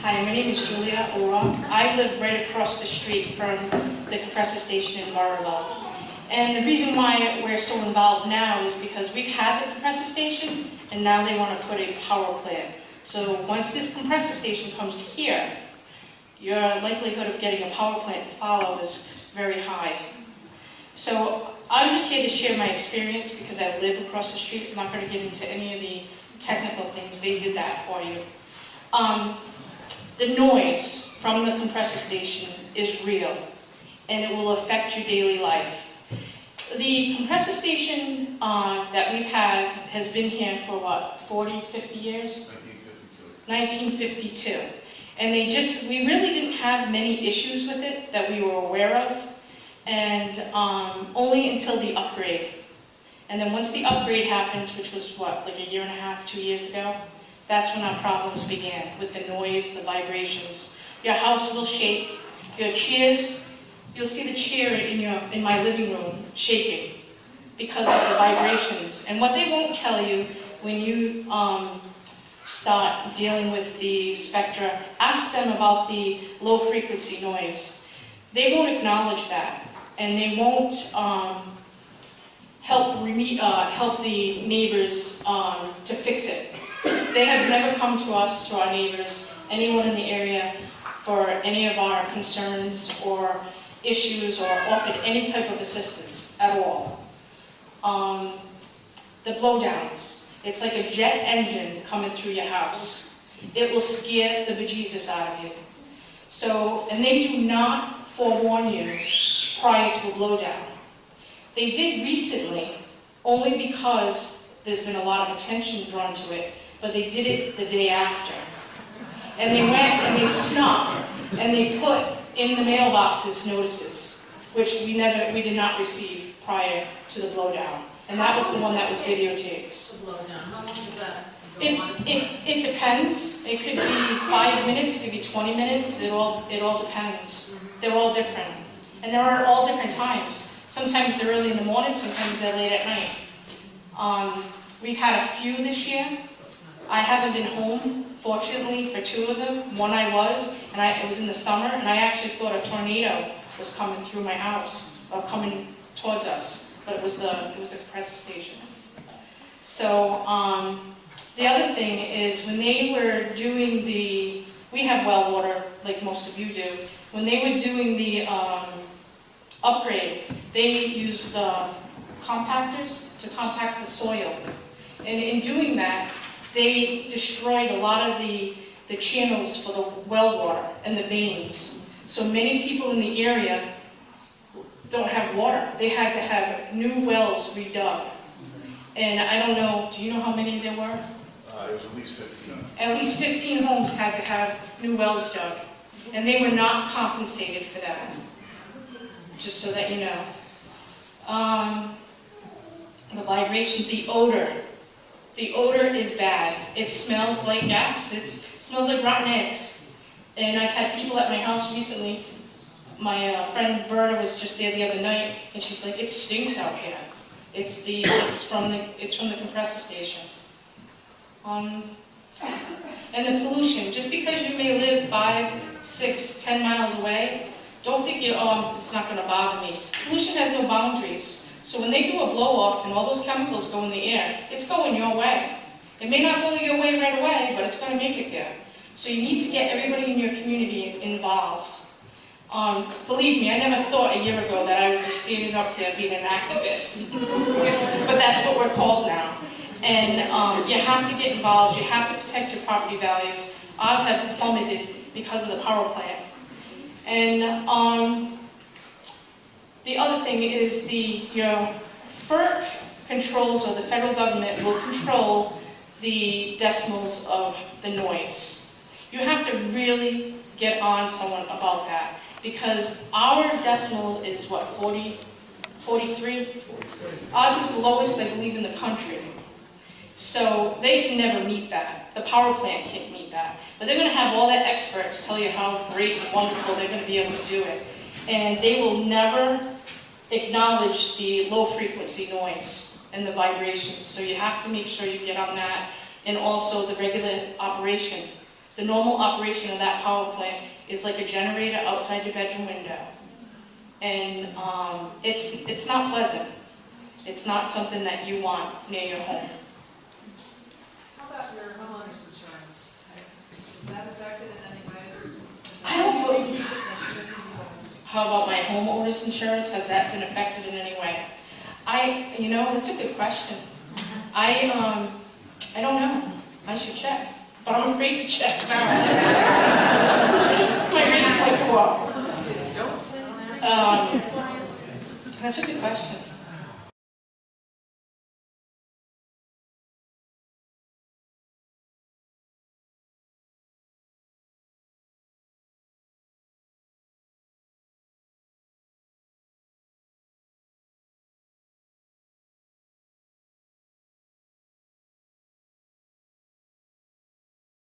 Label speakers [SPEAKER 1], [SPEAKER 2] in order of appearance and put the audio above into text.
[SPEAKER 1] Hi, my name is Julia Ora. I live right across the street from the compressor station in Burriville. And the reason why we're so involved now is because we've had the compressor station and now they want to put a power plant. So once this compressor station comes here, your likelihood of getting a power plant to follow is very high. So I'm just here to share my experience because I live across the street. I'm not going to get into any of the technical things. They did that for you. The noise from the compressor station is real, and it will affect your daily life. The compressor station that we've had has been here for what, 40, 50 years?
[SPEAKER 2] 1952.
[SPEAKER 1] 1952. And we really didn't have many issues with it that we were aware of, and only until the upgrade. And then once the upgrade happened, which was what, like a year and a half, 2 years ago, that's when our problems began with the noise, the vibrations. Your house will shake. Your chairs, you'll see the chair in my living room shaking because of the vibrations. And what they won't tell you when you start dealing with the spectra, ask them about the low frequency noise. They won't acknowledge that, and they won't help the neighbors to fix it. They have never come to us, to our neighbors, anyone in the area, for any of our concerns or issues or offered any type of assistance at all. The blowdowns, it's like a jet engine coming through your house. It will scare the bejesus out of you. So, and they do not forewarn you prior to a blowdown. They did recently, only because there's been a lot of attention drawn to it, but they did it the day after. And they went and they snuck and they put in the mailboxes notices, which we did not receive prior to the blowdown. And that was the one that was videotaped.
[SPEAKER 3] The blowdown, how long is that?
[SPEAKER 1] It depends. It could be 5 minutes, it could be 20 minutes. It all depends. They're all different. And they're all different times. Sometimes they're early in the morning, sometimes they're late at night. We've had a few this year. I haven't been home, fortunately, for 2 of them. One I was, and it was in the summer, and I actually thought a tornado was coming through my house, or coming towards us, but it was the compressor station. So the other thing is when they were doing we have well water, like most of you do. When they were doing the upgrade, they used compactors to compact the soil. And in doing that, they destroyed a lot of the channels for the well water and the veins. So many people in the area don't have water. They had to have new wells redug. And I don't know, do you know how many there were?
[SPEAKER 2] It was at least 15.
[SPEAKER 1] At least 15 homes had to have new wells dug. And they were not compensated for that, just so that you know. The vibration, the odor. The odor is bad. It smells like gas. It smells like rotten eggs. And I've had people at my house recently. My friend Berta was just there the other night, and she's like, "It stinks out here. It's from the compressor station." And the pollution. Just because you may live 5, 6, 10 miles away, don't think it's not going to bother me. Pollution has no boundaries. So when they do a blow-off and all those chemicals go in the air, it's going your way. It may not go your way right away, but it's going to make it there. So you need to get everybody in your community involved. Believe me, I never thought a year ago that I was just standing up there being an activist. But that's what we're called now. And you have to get involved. You have to protect your property values. Ours have plummeted because of the power plant. And the other thing is FERC controls, or the federal government will control the decimals of the noise. You have to really get on someone about that, because our decimal is what, 40, 43? Ours is the lowest, I believe, in the country. So they can never meet that. The power plant can't meet that. But they're going to have all the experts tell you how great and wonderful they're going to be able to do it. And they will never acknowledge the low frequency noise and the vibrations. So you have to make sure you get on that, and also the regular operation. The normal operation of that power plant is like a generator outside your bedroom window. And it's not pleasant. It's not something that you want near your home.
[SPEAKER 3] How about your homeowner's insurance? Is that affected in any way?
[SPEAKER 1] I don't believe. How about my homeowner's insurance? Has that been affected in any way? You know, that's a good question. I don't know. I should check, but I'm afraid to check now. My rates might go up. That's a good question.